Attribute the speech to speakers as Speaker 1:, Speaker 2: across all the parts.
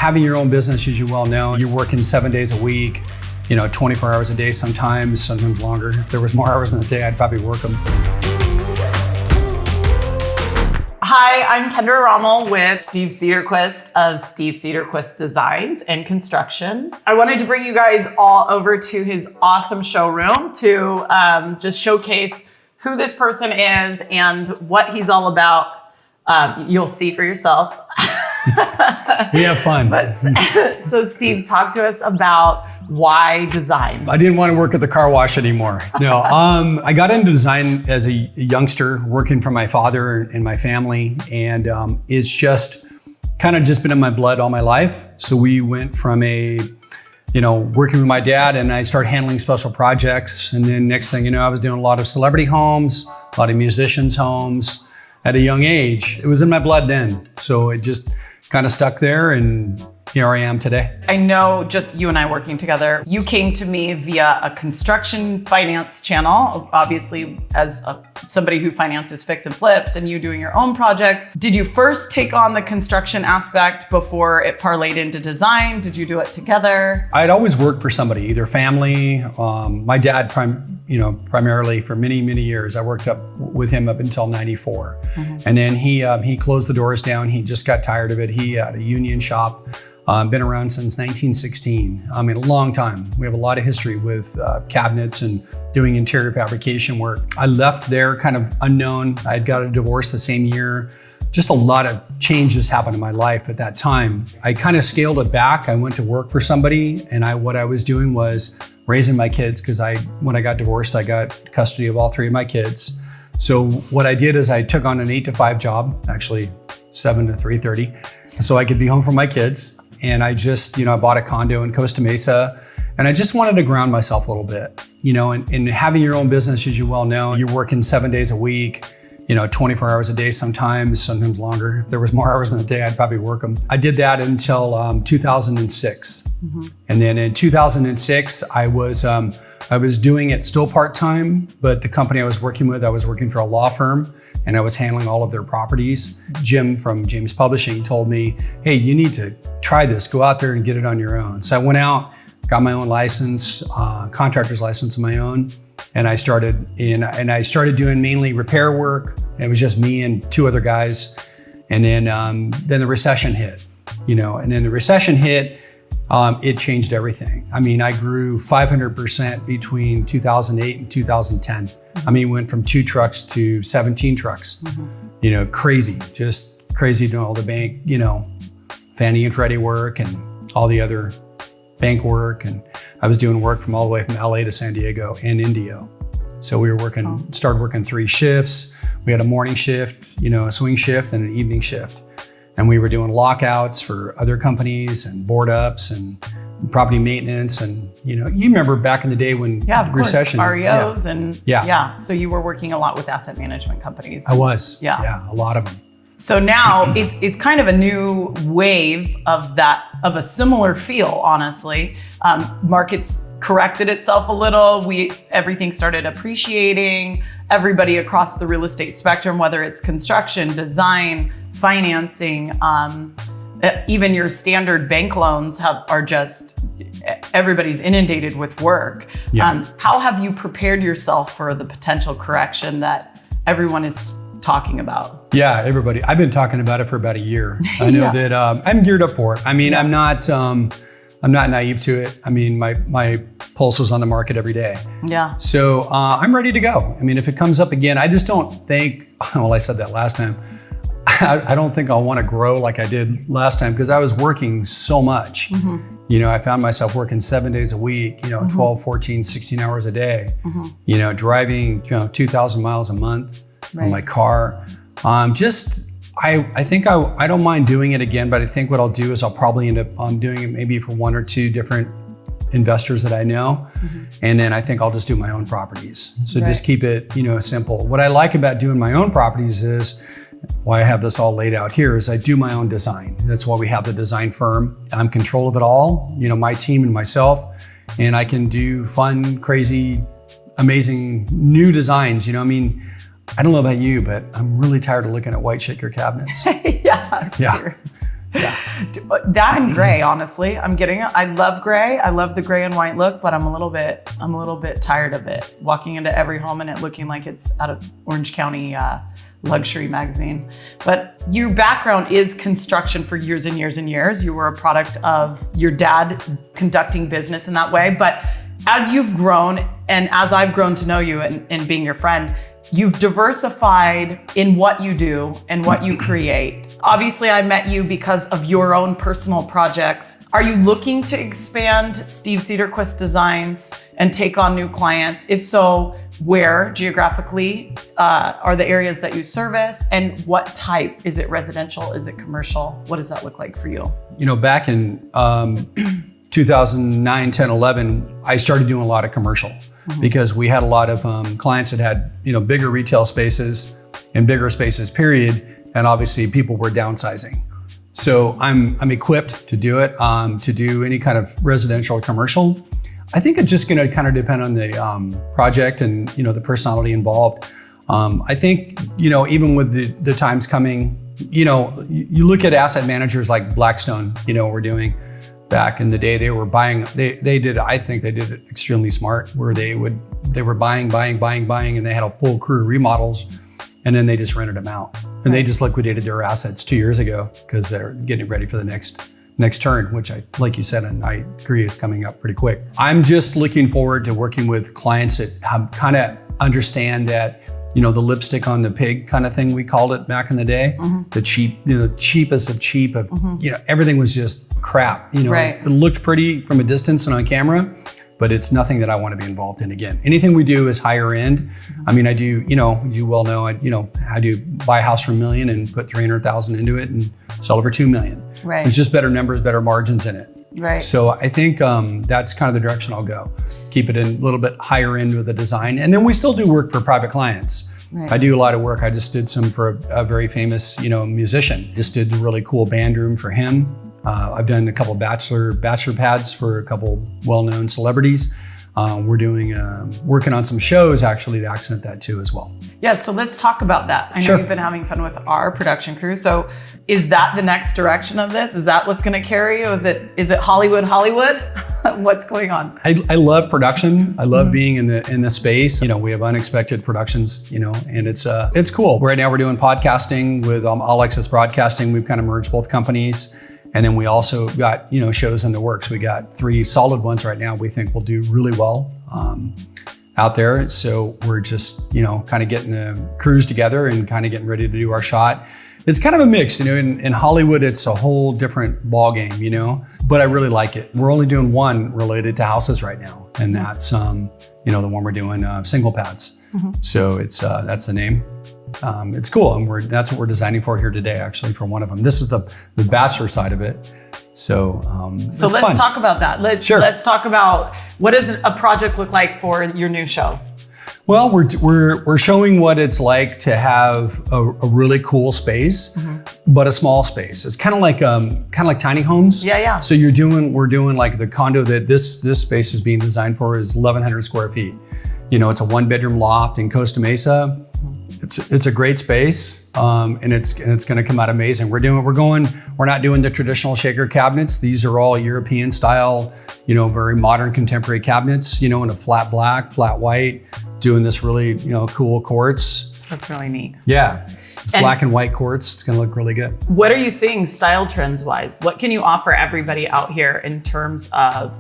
Speaker 1: Having your own business, as you well know, you're working 7 days a week, 24 hours a day sometimes longer. If there was more hours in the day, I'd probably work them.
Speaker 2: Hi, I'm Kendra Rommel with Steve Cederquist of Steve Cederquist Designs and Construction. I wanted to bring you guys all over to his awesome showroom to just showcase who this person is and what he's all about. You'll see for yourself.
Speaker 1: We have fun.
Speaker 2: So Steve, talk to us about why design.
Speaker 1: I didn't want to work at the car wash anymore. No, I got into design as a youngster, working for my father and my family, and it's just kind of just been in my blood all my life. So we went from working with my dad, and I started handling special projects, and then next thing you know, I was doing a lot of celebrity homes, a lot of musicians' homes at a young age. It was in my blood then, so it just kind of stuck there, and here I am today.
Speaker 2: I know, just you and I working together, you came to me via a construction finance channel, obviously as somebody who finances fix and flips, and you doing your own projects. Did you first take on the construction aspect before it parlayed into design? Did you do it together?
Speaker 1: I'd always worked for somebody, either family, my dad primarily for many, many years. I worked with him up until 94. Mm-hmm. And then he closed the doors down. He just got tired of it. He had a union shop. Been around since 1916. A long time. We have a lot of history with cabinets and doing interior fabrication work. I left there kind of unknown. I had got a divorce the same year. Just a lot of changes happened in my life at that time. I kind of scaled it back. I went to work for somebody, and what I was doing was raising my kids, because when I got divorced, I got custody of all three of my kids. So what I did is I took on an 8-to-5 job, actually 7 to 3:30, so I could be home for my kids. And I just, I bought a condo in Costa Mesa, and I just wanted to ground myself a little bit, and having your own business, as you well know, you're working 7 days a week, 24 hours a day sometimes longer. If there was more hours in the day, I'd probably work them. I did that until 2006. Mm-hmm. And then in 2006, I was doing it still part-time, but the company I was working for a law firm, and I was handling all of their properties. Jim from James Publishing told me, hey, you need to try this, go out there and get it on your own. So I went out, got my own license, contractor's license of my own, and I started doing mainly repair work. It was just me and two other guys. And then the recession hit, and then the recession hit, it changed everything. I grew 500% between 2008 and 2010. Went from 2 trucks to 17 trucks. Mm-hmm. Crazy, just crazy doing all the bank, Fannie and Freddie work and all the other bank work. And I was doing work from all the way from LA to San Diego and Indio. So we were started working 3 shifts. We had a morning shift, a swing shift, and an evening shift. And we were doing lockouts for other companies and board ups and property maintenance. And, you remember back in the day when recession.
Speaker 2: REOs and so you were working a lot with asset management companies.
Speaker 1: I was, a lot of them.
Speaker 2: So now it's kind of a new wave of a similar feel, honestly. Markets corrected itself a little. Everything started appreciating. Everybody across the real estate spectrum, whether it's construction, design, financing, even your standard bank loans everybody's inundated with work. Yeah. How have you prepared yourself for the potential correction that everyone is talking about?
Speaker 1: Yeah, everybody. I've been talking about it for about a year. I know that I'm geared up for it. I'm not naive to it. My pulse is on the market every day.
Speaker 2: Yeah.
Speaker 1: So I'm ready to go. If it comes up again, I just don't think, I said that last time. I don't think I'll want to grow like I did last time, because I was working so much. Mm-hmm. I found myself working 7 days a week, mm-hmm. 12, 14, 16 hours a day, mm-hmm. Driving, 2,000 miles a month on my car. I think I don't mind doing it again, but I think what I'll do is I'll probably end up doing it maybe for 1 or 2 different investors that I know. Mm-hmm. And then I think I'll just do my own properties. So just keep it, simple. What I like about doing my own properties is, why I have this all laid out here, is I do my own design. That's why we have the design firm. I'm in control of it all, my team and myself, and I can do fun, crazy, amazing new designs. I don't know about you, but I'm really tired of looking at white shaker cabinets.
Speaker 2: Serious. That and gray, honestly, I'm getting it. I love gray. I love the gray and white look, but I'm a little bit tired of it. Walking into every home and it looking like it's out of Orange County luxury magazine. But your background is construction for years and years and years. You were a product of your dad conducting business in that way. But as you've grown and as I've grown to know you and being your friend, you've diversified in what you do and what you create. Obviously, I met you because of your own personal projects. Are you looking to expand Steve Cederquist Designs and take on new clients? If so, where geographically are the areas that you service, and what type? Is it residential? Is it commercial? What does that look like for you?
Speaker 1: You know, back in 2009, 10, 11, I started doing a lot of commercial because we had a lot of clients that had, bigger retail spaces and bigger spaces, period. And obviously people were downsizing. So I'm equipped to do it, to do any kind of residential or commercial. I think it's just gonna kind of depend on the project and the personality involved. I think, even with the times coming, you look at asset managers like Blackstone, we're doing back in the day, they were buying, I think they did it extremely smart, where they were buying, and they had a full crew of remodels, and then they just rented them out. And they just liquidated their assets 2 years ago because they're getting ready for the next turn, which like you said, and I agree is coming up pretty quick. I'm just looking forward to working with clients that kind of understand that, the lipstick on the pig kind of thing we called it back in the day. The cheap, cheapest of cheap of, everything was just crap. It looked pretty from a distance and on camera, but it's nothing that I want to be involved in again. Anything we do is higher end. I mean, I do, as you well know, I do buy a house for $1 million and put $300,000 into it and sell it for $2 million.
Speaker 2: Right.
Speaker 1: There's just better numbers, better margins in it.
Speaker 2: Right.
Speaker 1: So I think that's kind of the direction I'll go. Keep it in a little bit higher end with the design. And then we still do work for private clients. Right. I do a lot of work. I just did some for a very famous, musician. Just did a really cool band room for him. I've done a couple bachelor pads for a couple well-known celebrities. We're doing working on some shows actually to accent that too as well.
Speaker 2: Yeah, so let's talk about that. I know you've been having fun with our production crew. So is that the next direction of this? Is that what's going to carry you? Is it Hollywood? What's going on? I
Speaker 1: love production. I love being in the space. We have unexpected productions, and it's cool. Right now we're doing podcasting with All Access Broadcasting. We've kind of merged both companies. And then we also got, shows in the works. We got 3 solid ones right now we think will do really well out there. So we're just, kind of getting the crews together and kind of getting ready to do our shot. It's kind of a mix, in Hollywood, it's a whole different ball game, but I really like it. We're only doing one related to houses right now. And that's, the one we're doing single pads. So it's, that's the name. It's cool, and that's what we're designing for here today, actually, for one of them. This is the bachelor side of it. So let's talk about that. Let's talk about what does a project look like for your new show? Well, we're showing what it's like to have a really cool space, but a small space. It's kind of like tiny homes.
Speaker 2: Yeah.
Speaker 1: So we're doing like the condo that this space is being designed for is 1,100 square feet. It's a 1-bedroom loft in Costa Mesa. It's a great space, and it's going to come out amazing. We're not doing the traditional shaker cabinets. These are all European style, very modern contemporary cabinets, in a flat black, flat white, doing this really, cool quartz.
Speaker 2: That's really neat.
Speaker 1: Yeah, it's black and white quartz. It's going to look really good.
Speaker 2: What are you seeing style trends wise? What can you offer everybody out here in terms of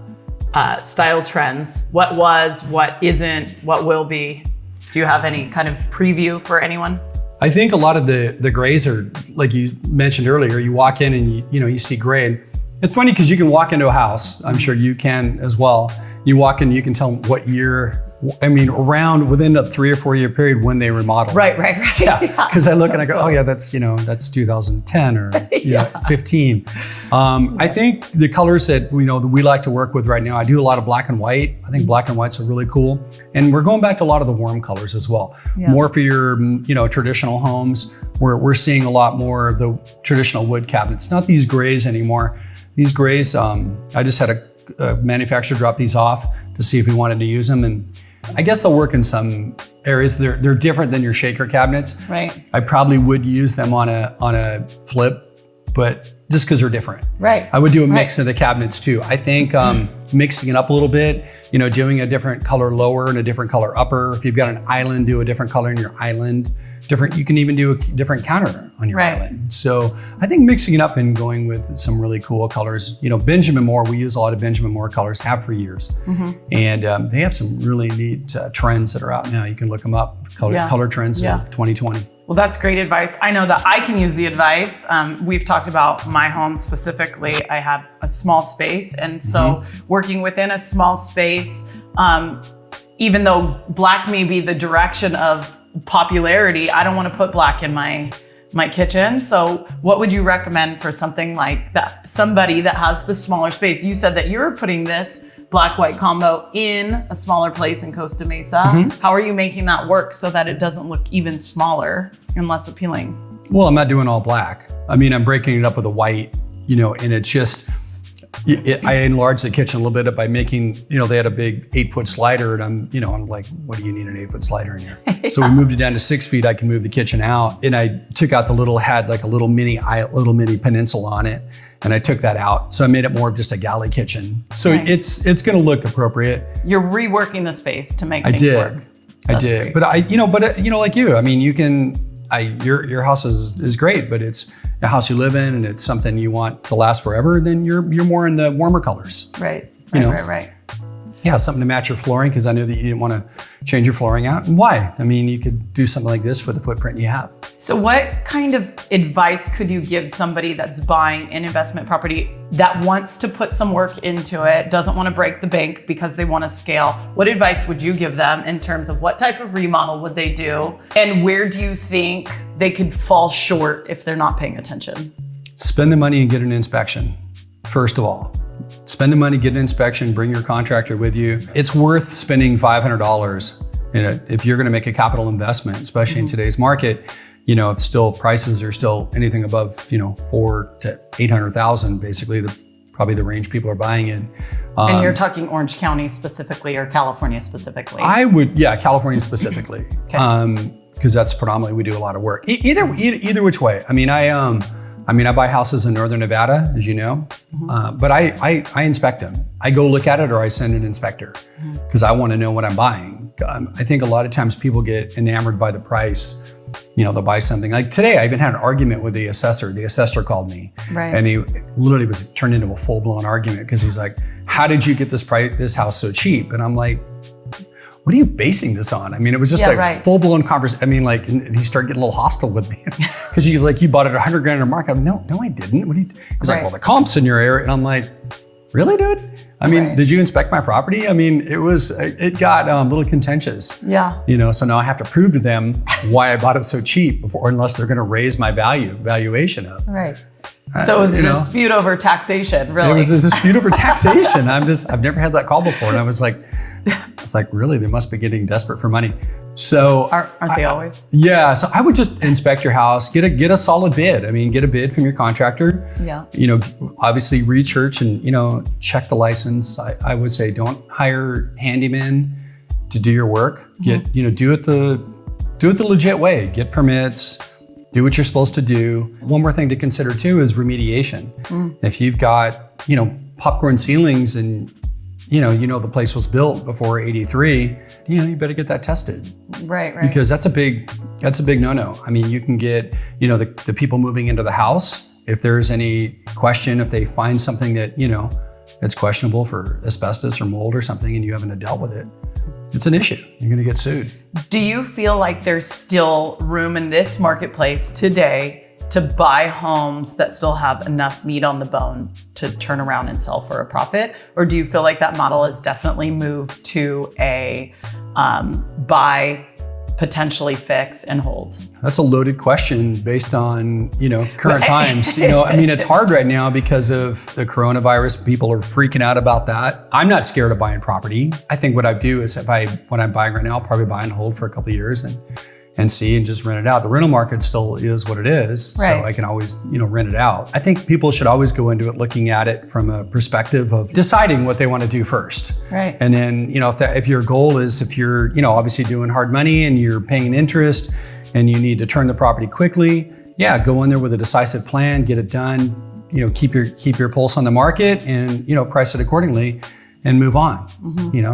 Speaker 2: style trends? What was, what isn't, what will be? Do you have any kind of preview for anyone?
Speaker 1: I think a lot of the grays are, like you mentioned earlier, you walk in and you see gray. And it's funny because you can walk into a house, I'm sure you can as well. You walk in, you can tell what year, around within a 3 or 4 year period when they remodeled.
Speaker 2: Right.
Speaker 1: Yeah, because I look and I go, oh yeah, that's 2010 or 15. I think the colors that that we like to work with right now, I do a lot of black and white. I think black and whites are really cool. And we're going back to a lot of the warm colors as well. Yeah. More for your traditional homes. We're seeing a lot more of the traditional wood cabinets, not these grays anymore. These grays, I just had a manufacturer drop these off to see if we wanted to use them, and I guess they'll work in some areas. They're different than your shaker cabinets.
Speaker 2: Right.
Speaker 1: I probably would use them on a flip, but just because they're different.
Speaker 2: Right.
Speaker 1: I would do a mix of the cabinets too. I think mixing it up a little bit, doing a different color lower and a different color upper. If you've got an island, do a different color in your island. You can even do a different counter on your island. So I think mixing it up and going with some really cool colors. Benjamin Moore, we use a lot of Benjamin Moore colors, have for years. And they have some really neat trends that are out now. You can look them up, color trends of 2020.
Speaker 2: Well, that's great advice. I know that I can use the advice. We've talked about my home specifically. I have a small space. And so working within a small space, even though black may be the direction of popularity, I don't want to put black in my kitchen. So what would you recommend for something like that? Somebody that has the smaller space. You said that you're putting this black-white combo in a smaller place in Costa Mesa. How are you making that work so that it doesn't look even smaller and less appealing?
Speaker 1: Well, I'm not doing all black. I mean, I'm breaking it up with a white, and it's just, I enlarged the kitchen a little bit by making, they had a big 8-foot slider, and I'm like, what do you need an 8-foot slider in here? So we moved it down to 6 feet. I can move the kitchen out, and I took out had like a little mini peninsula on it, and I took that out. So I made it more of just a galley kitchen. So it's going to look appropriate.
Speaker 2: You're reworking the space to make things work.
Speaker 1: I did, but like you, I mean, you can. Your house is great, but it's a house you live in and it's something you want to last forever. Then you're more in the warmer colors.
Speaker 2: Right.
Speaker 1: Yeah, something to match your flooring, because I knew that you didn't want to change your flooring out. And why? I mean, you could do something like this for the footprint you have.
Speaker 2: So what kind of advice could you give somebody that's buying an investment property that wants to put some work into it, doesn't want to break the bank because they want to scale? What advice would you give them in terms of what type of remodel would they do? And where do you think they could fall short if they're not paying attention?
Speaker 1: Spend the money and get an inspection, first of all. Spend the money, get an inspection, bring your contractor with you. It's worth spending $500 if you're going to make a capital investment, especially in today's market. Prices are still anything above, $400,000 to $800,000, basically probably the range people are buying in.
Speaker 2: And you're talking Orange County specifically or California specifically?
Speaker 1: California specifically, because that's predominantly we do a lot of work. Either which way. I buy houses in Northern Nevada, as you know, but I inspect them. I go look at it, or I send an inspector, because I want to know what I'm buying. I think a lot of times people get enamored by the price. They'll buy something. Like today, I even had an argument with the assessor. The assessor called me, and he literally was turned into a full-blown argument, because he's like, "How did you get this house so cheap?" And I'm like, what are you basing this on? I mean, it was just full-blown conversation. I mean, and he started getting a little hostile with me, because you bought it $100,000 in a market. I'm like, no, I didn't. He's like, well, the comps in your area. And I'm like, really, dude? I mean, did you inspect my property? I mean, it got a little contentious.
Speaker 2: Yeah.
Speaker 1: So now I have to prove to them why I bought it so cheap unless they're going to raise my valuation up.
Speaker 2: Right. So it was a dispute over taxation, really?
Speaker 1: It was a dispute over taxation. I've never had that call before. And I was like, really, they must be getting desperate for money. So
Speaker 2: aren't they always?
Speaker 1: Yeah. So I would just inspect your house, get a solid bid. I mean, get a bid from your contractor.
Speaker 2: Yeah.
Speaker 1: Obviously research and, check the license. I would say don't hire handymen to do your work. Do it the legit way. Get permits. Do what you're supposed to do. One more thing to consider too is remediation. If you've got, popcorn ceilings and the place was built before '83, you better get that tested.
Speaker 2: Right.
Speaker 1: Because that's a big no-no. I mean, you can get, the people moving into the house, if there's any question, if they find something that, that's questionable for asbestos or mold or something, and you haven't dealt with it, it's an issue. You're going to get sued.
Speaker 2: Do you feel like there's still room in this marketplace today to buy homes that still have enough meat on the bone to turn around and sell for a profit? Or do you feel like that model has definitely moved to a buy, potentially fix, and hold? That's
Speaker 1: a loaded question based on, current times. It's hard right now because of the coronavirus. People are freaking out about that. I'm not scared of buying property. I think what I do is when I'm buying right now, I'll probably buy and hold for a couple of years and see and just rent it out. The rental market still is what it is, so I can always, rent it out. I think people should always go into it looking at it from a perspective of deciding what they want to do first.
Speaker 2: Right.
Speaker 1: And then, if your goal is, if you're, obviously doing hard money and you're paying interest and you need to turn the property quickly, go in there with a decisive plan, get it done, keep your pulse on the market and, price it accordingly and move on.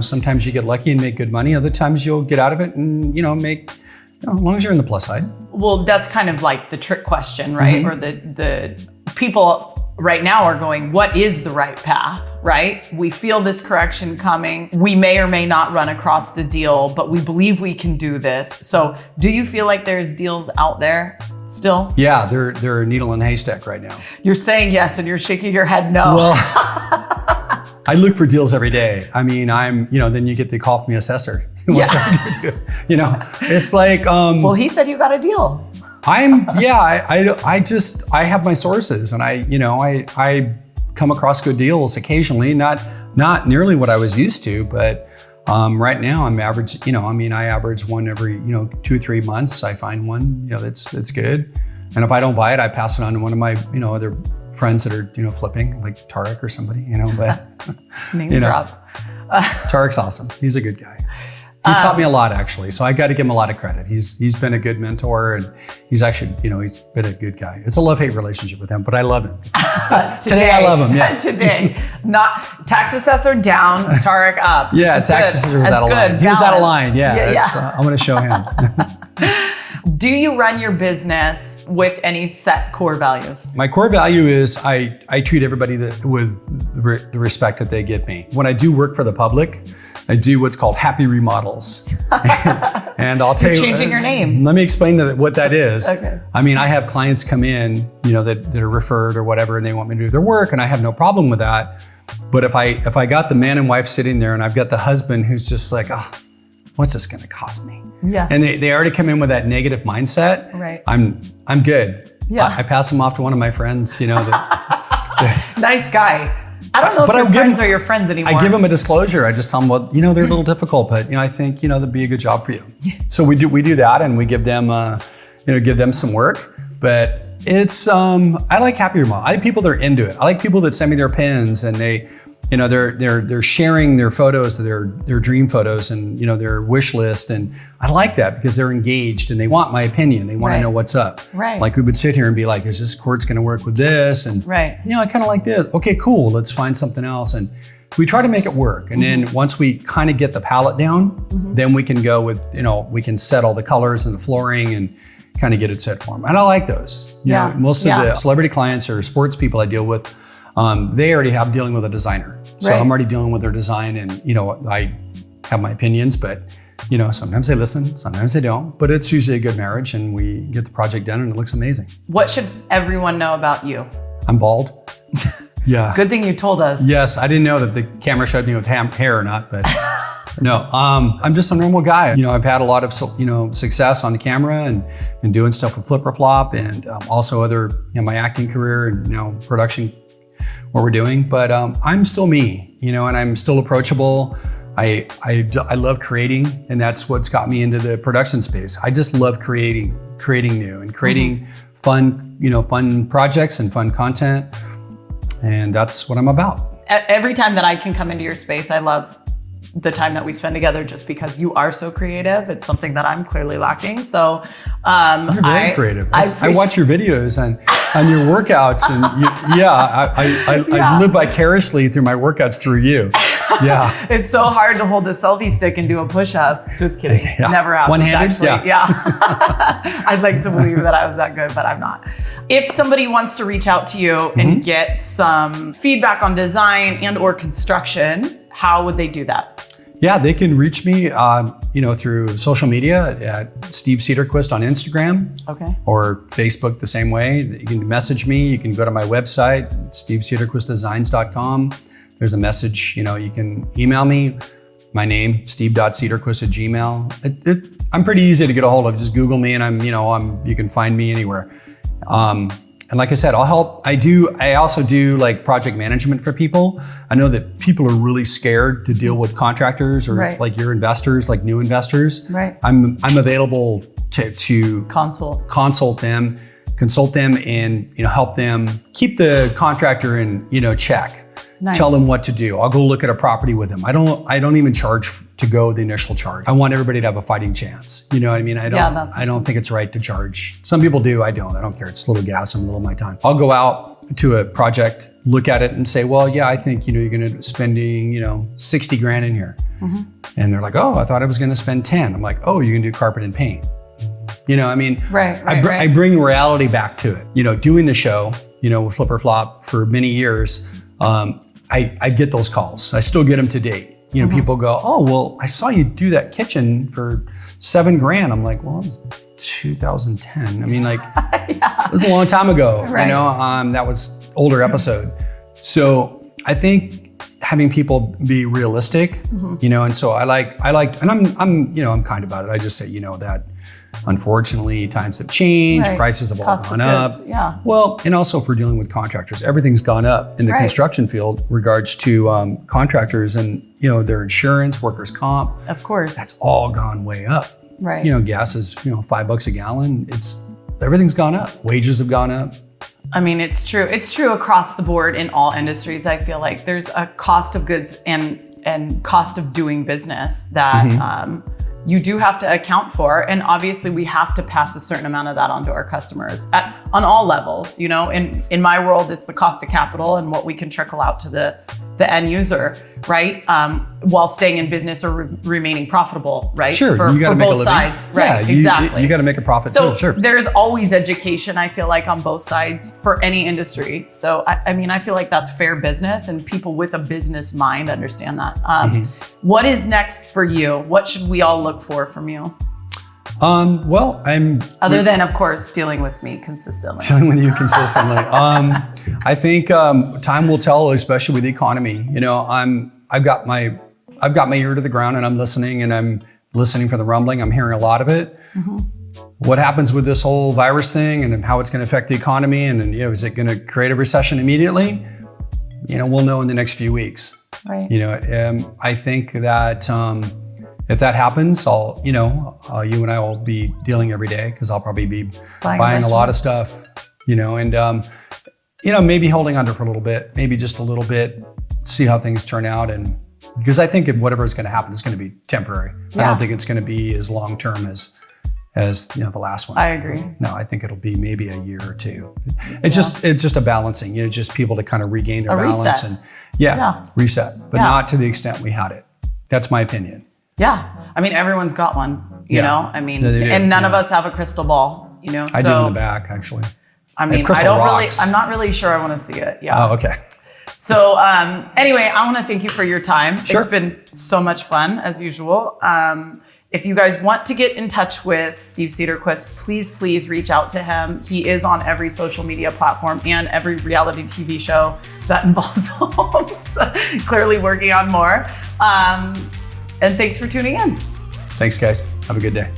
Speaker 1: Sometimes you get lucky and make good money. Other times you'll get out of it and, make, as long as you're in the plus side.
Speaker 2: Well, that's kind of like the trick question, right? Or the people right now are going, what is the right path, right? We feel this correction coming. We may or may not run across the deal, but we believe we can do this. So do you feel like there's deals out there still?
Speaker 1: Yeah, they're a needle in a haystack right now.
Speaker 2: You're saying yes and you're shaking your head no.
Speaker 1: Well, I look for deals every day. I mean, then you get the call from the assessor. It's like,
Speaker 2: well, he said you got a deal.
Speaker 1: I have my sources, and I come across good deals occasionally, not nearly what I was used to, but right now I'm average, I average one every, 2-3 months. I find one, that's good. And if I don't buy it, I pass it on to one of my, other friends that are, flipping, like Tarek or somebody, but
Speaker 2: name drop.
Speaker 1: Tarek's awesome. He's a good guy. He's taught me a lot, actually. So I got to give him a lot of credit. He's been a good mentor, and he's actually, he's been a good guy. It's a love-hate relationship with him, but I love him. Today I love him. Yeah.
Speaker 2: Today, not tax assessor down, Tarek up.
Speaker 1: Yeah, tax assessor was out of line. He was out of line. Yeah. I'm going to show him.
Speaker 2: Do you run your business with any set core values?
Speaker 1: My core value is I treat everybody with the respect that they give me. When I do work for the public, I do what's called happy remodels. And I'll tell you.
Speaker 2: You're changing your name.
Speaker 1: Let me explain what that is.
Speaker 2: Okay.
Speaker 1: I mean, I have clients come in, that are referred or whatever, and they want me to do their work, and I have no problem with that. But if I got the man and wife sitting there, and I've got the husband who's just like, what's this going to cost me?
Speaker 2: Yeah.
Speaker 1: And they already come in with that negative mindset.
Speaker 2: Right.
Speaker 1: I'm good.
Speaker 2: Yeah.
Speaker 1: I pass them off to one of my friends,
Speaker 2: Nice guy. I don't know if your friends are your friends anymore.
Speaker 1: I give them a disclosure. I just tell them, well, they're a little difficult, but I think that'd be a good job for you. So we do that, and we give them some work. But it's I like happy remodel. I like people that are into it. I like people that send me their pins, and they're sharing their photos, their dream photos, and their wish list, and I like that because they're engaged and they want my opinion. They want to know what's up.
Speaker 2: Right.
Speaker 1: Like we would sit here and be like, is this cord's going to work with this? And
Speaker 2: I
Speaker 1: kind of like this. Okay, cool. Let's find something else. And we try to make it work. And then once we kind of get the palette down, then we can go with we can set all the colors and the flooring and kind of get it set for them. And I like those. Most of the celebrity clients or sports people I deal with, they already have dealing with a designer. So I'm already dealing with their design, and I have my opinions, but sometimes they listen, sometimes they don't. But it's usually a good marriage, and we get the project done, and it looks amazing.
Speaker 2: What should everyone know about you?
Speaker 1: I'm bald. Yeah.
Speaker 2: Good thing you told us.
Speaker 1: Yes, I didn't know that the camera showed me with hair or not, but no. I'm just a normal guy. I've had a lot of success on the camera and doing stuff with Flipper Flop, and also other my acting career and now production. What we're doing, but I'm still me, and I'm still approachable. I love creating, and that's what's got me into the production space. I just love creating new and creating fun projects and fun content, and that's what I'm about.
Speaker 2: Every time that I can come into your space, I love the time that we spend together, just because you are so creative. It's something that I'm clearly lacking. So
Speaker 1: you're very creative. I watch your videos on your workouts, and I live vicariously through my workouts through you. Yeah.
Speaker 2: It's so hard to hold a selfie stick and do a push-up. Just kidding.
Speaker 1: Yeah.
Speaker 2: Never happens.
Speaker 1: One-handed?
Speaker 2: Actually. Yeah. I'd like to believe that I was that good, but I'm not. If somebody wants to reach out to you and get some feedback on design and or construction, how would they do that?
Speaker 1: Yeah, they can reach me, through social media at Steve Cederquist on Instagram.
Speaker 2: Okay.
Speaker 1: Or Facebook the same way. You can message me. You can go to my website, stevecederquistdesigns.com. There's a message. You can email me. My name, steve.cederquist@gmail. I'm pretty easy to get a hold of. Just Google me, and you can find me anywhere. And like I said, I'll help. I also do like project management for people. I know that people are really scared to deal with contractors or like your investors, like new investors.
Speaker 2: Right.
Speaker 1: I'm available to consult them, and help them keep the contractor in check.
Speaker 2: Nice.
Speaker 1: Tell them what to do. I'll go look at a property with them. I don't even charge to go the initial charge. I want everybody to have a fighting chance. You know what I mean? I don't think it's right to charge. Some people do, I don't care. It's a little gas and a little of my time. I'll go out to a project, look at it and say, well, yeah, I think, you're going to be spending, 60 grand in here. And they're like, oh, I thought I was going to spend 10. I'm like, oh, you're going to do carpet and paint.
Speaker 2: Right.
Speaker 1: I bring reality back to it. Doing the show, with Flip or Flop for many years, I get those calls. I still get them to date. People go, oh, well, I saw you do that kitchen for $7 grand. I'm like, well, it was 2010. It was a long time ago.
Speaker 2: Right.
Speaker 1: That was older episode. So I think having people be realistic, and so I like, and I'm kind about it. I just say, that unfortunately times have changed,
Speaker 2: Right.
Speaker 1: prices have all
Speaker 2: Cost of
Speaker 1: gone up.
Speaker 2: goods, yeah.
Speaker 1: Well, and also if we're dealing with contractors, everything's gone up in the
Speaker 2: Right.
Speaker 1: construction field regards to contractors and, their insurance, workers' comp.
Speaker 2: Of course.
Speaker 1: That's all gone way up.
Speaker 2: Right.
Speaker 1: Gas is, $5 a gallon. Everything's gone up. Wages have gone up.
Speaker 2: It's true. It's true across the board in all industries. I feel like there's a cost of goods and cost of doing business that you do have to account for. And obviously we have to pass a certain amount of that onto our customers on all levels. In my world, it's the cost of capital and what we can trickle out to the end user, right? While staying in business or remaining profitable, right?
Speaker 1: Sure,
Speaker 2: For
Speaker 1: you got to make a
Speaker 2: both
Speaker 1: living.
Speaker 2: sides, right?
Speaker 1: Yeah,
Speaker 2: exactly.
Speaker 1: You got to make a profit
Speaker 2: So
Speaker 1: too. Sure.
Speaker 2: there's always education, I feel like, on both sides for any industry. So I feel like that's fair business, and people with a business mind understand that. What is next for you? What should we all look for from you?
Speaker 1: Well,
Speaker 2: Other than, of course, dealing with me consistently.
Speaker 1: dealing with you consistently. I think time will tell, especially with the economy. I've got my ear to the ground, and I'm listening for the rumbling. I'm hearing a lot of it. What happens with this whole virus thing and how it's going to affect the economy, and is it going to create a recession immediately? We'll know in the next few weeks.
Speaker 2: Right.
Speaker 1: I think that if that happens, you and I will be dealing every day, because I'll probably be buying a lot of stuff, and maybe holding on to it for a little bit, maybe just a little bit, see how things turn out. And because I think whatever is going to happen is going to be temporary.
Speaker 2: Yeah.
Speaker 1: I don't think it's going to be as long term as the last one.
Speaker 2: I agree.
Speaker 1: No, I think it'll be maybe a year or two. It's just a balancing, just people to kind of regain their balance
Speaker 2: reset.
Speaker 1: and reset, but not to the extent we had it. That's my opinion.
Speaker 2: Yeah. Everyone's got one, you know?
Speaker 1: No, they do.
Speaker 2: And none of us have a crystal ball, So
Speaker 1: I do in the back, actually.
Speaker 2: I'm not really sure I want to see it. Yeah.
Speaker 1: Oh, okay.
Speaker 2: So anyway, I want to thank you for your time.
Speaker 1: Sure.
Speaker 2: It's been so much fun, as usual. If you guys want to get in touch with Steve Cederquist, please reach out to him. He is on every social media platform and every reality TV show that involves homes. Clearly working on more. And thanks for tuning in.
Speaker 1: Thanks, guys. Have a good day.